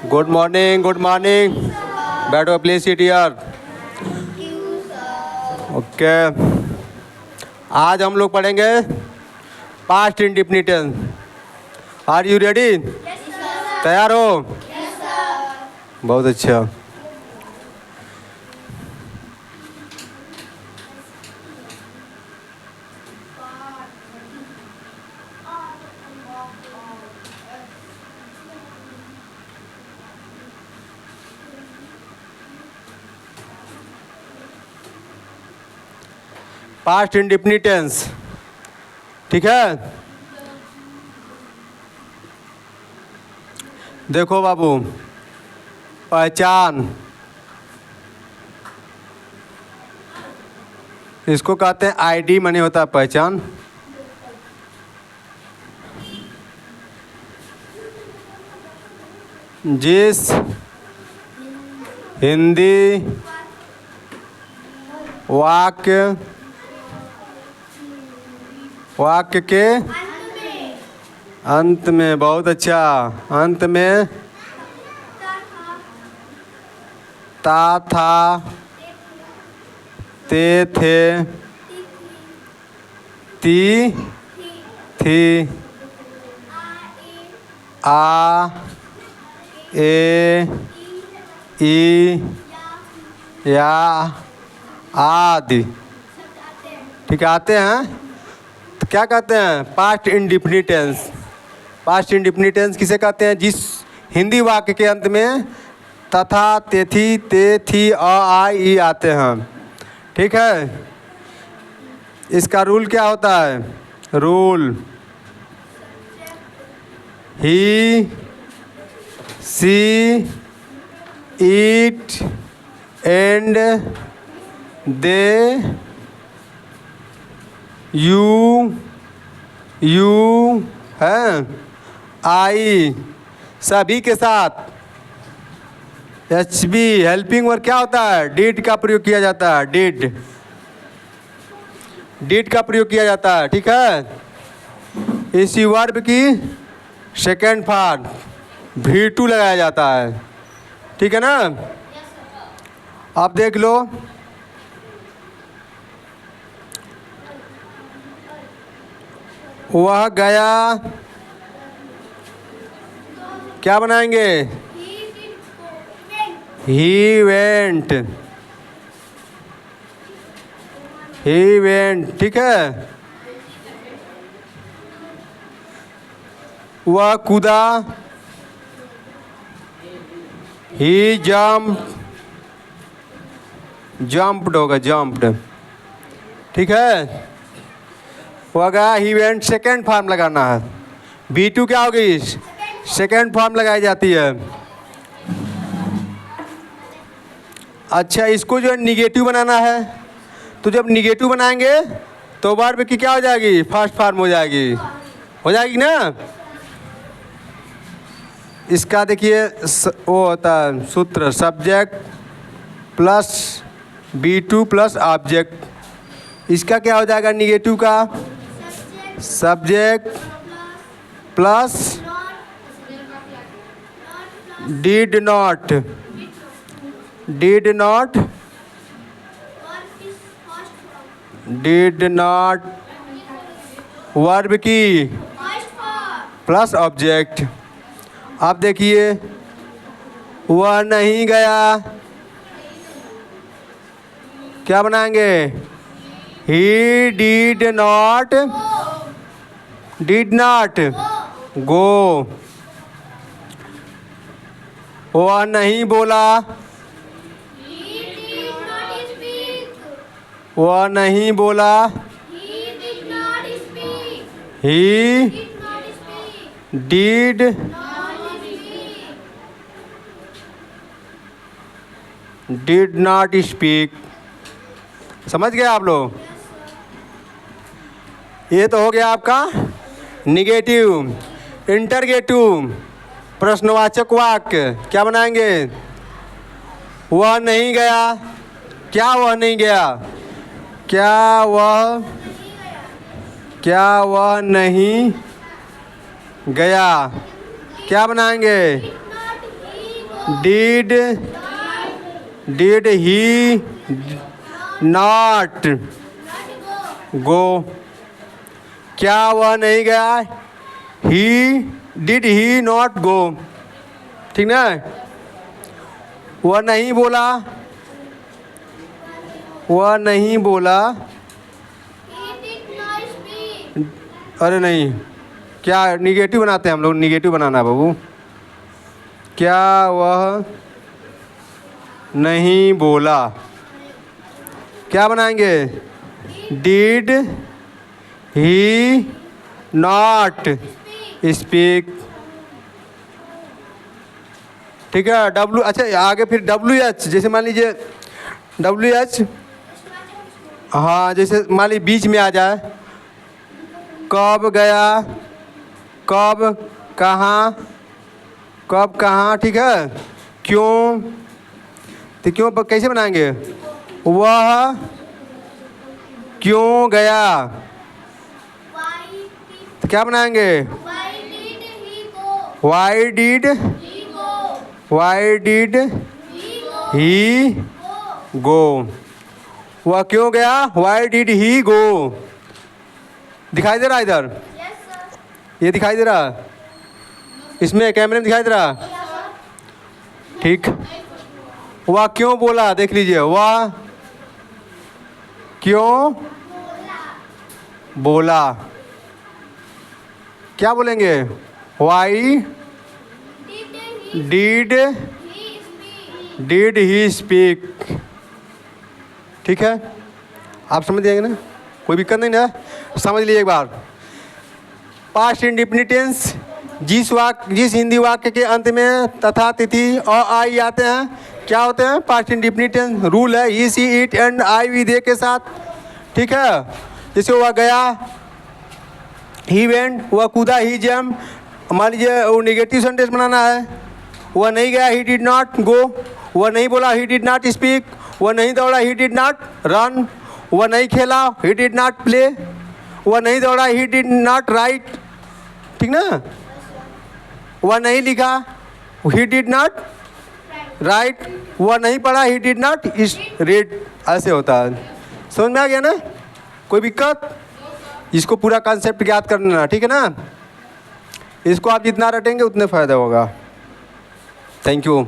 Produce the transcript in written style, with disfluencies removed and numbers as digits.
Good morning, good morning. बैठो, please seat here. Okay, आज हम लोग पढ़ेंगे past indefinite tense. Are you ready? तैयार हो? बहुत अच्छा। पास्ट इंडेफिनिट टेंस, ठीक है। देखो बाबू, पहचान, इसको कहते हैं आईडी, माने होता है पहचान। जिस हिंदी वाक्य के अंत में, बहुत अच्छा, अंत में ता था, ते थे, ती थी, आ ए ई या आदि, ठीक है, आते हैं। तो क्या कहते हैं? Past indefinite tense. Past indefinite tense किसे कहते हैं? जिस हिंदी वाक्य के अंत में तथा, तेथी, ते थी, आ ई आते हैं, ठीक है। इसका रूल क्या होता है? Rule, he, she, it and they, you है, आई, सभी के साथ। HB हेल्पिंग वर्ब क्या होता है? डिड का प्रयोग किया जाता है। डिड का प्रयोग किया जाता है, ठीक है। इसी वर्ब की सेकेंड फॉर्म V2 लगाया जाता है, ठीक है ना। अब देख लो, वह गया, क्या बनाएंगे? ही वेंट, ठीक है। वह कूदा, ही जम्प्ड होगा, जम्प्ड, ठीक है। वह गया, ही वेंट, सेकेंड फॉर्म लगाना है। V2 क्या होगी? सेकेंड फॉर्म लगाई जाती है। अच्छा, इसको जो है निगेटिव बनाना है, तो जब निगेटिव बनाएंगे तो वर्ब की क्या हो जाएगी? फर्स्ट फॉर्म हो जाएगी ना। इसका देखिए वो होता है सूत्र, subject plus V2 plus object. इसका क्या हो जाएगा? निगेटिव का subject plus did not, verb की प्लस ऑब्जेक्ट। अब देखिए, वह नहीं गया, क्या बनाएंगे? He did not go. वह नहीं बोला, ही डिड नॉट स्पीक। समझ गए आप लोग? ये तो हो गया आपका निगेटिव। इंटरगेटिव, प्रश्नवाचक वाक्य, क्या बनाएंगे? वह नहीं गया, क्या वह नहीं गया? क्या वह नहीं गया? क्या बनाएंगे? डिड ही नॉट गो, क्या वह नहीं गया? डिड ही नॉट गो, ठीक ना? वह नहीं बोला, वह नहीं बोला। अरे नहीं, क्या निगेटिव बनाते हैं हम लोग, निगेटिव बनाना है बाबू। क्या वह नहीं बोला, क्या बनाएंगे? डिड ही नॉट स्पीक, ठीक है। डब्ल्यू, अच्छा आगे फिर WH, जैसे मान लीजिए WH, हाँ जैसे मान लीजिए बीच में आ जाए, कब गया, कब कहाँ, कब कहाँ, ठीक है। क्यों, तो क्यों कैसे बनाएंगे? वह क्यों गया, तो क्या बनाएंगे? वाई डिड ही गो, वह क्यों गया? वाई डिड ही गो। दिखाई दे रहा है इधर? ये दिखाई दे रहा, इसमें कैमरे में दिखाई दे रहा, ठीक। वह क्यों बोला, देख लीजिए, वह क्यों बोला, क्या बोलेंगे? वाई डिड ही स्पीक, ठीक है। आप समझ जाएंगे ना, कोई दिक्कत नहीं ना, समझ लीजिए एक बार। पास्ट इंडेफिनिट टेंस, जिस हिंदी वाक्य के अंत में तथा, तिथि और आई आते हैं, क्या होते हैं? Past indefinite tense. रूल है he, she, it and I, we, they के साथ, ठीक है। जैसे वह गया, ही वेंट, वह कूदा, ही जम। मान लीजिए वो नेगेटिव सेंटेंस बनाना है, वह नहीं गया, ही डिड नॉट गो। वह नहीं बोला, ही डिड नॉट स्पीक। वह नहीं दौड़ा, ही डिड नॉट रन। वह नहीं खेला, ही डिड नॉट प्ले। वह नहीं दौड़ा, ही डिड नॉट राइट, ठीक ना। वह नहीं लिखा, ही डिड नॉट राइट। वह नहीं पढ़ा, ही डिड नॉट रीड। ऐसे होता है, समझ में आ गया ना? कोई दिक्कत? इसको पूरा कॉन्सेप्ट याद करना, ठीक है ना। इसको आप जितना रटेंगे उतने फ़ायदा होगा। Thank you.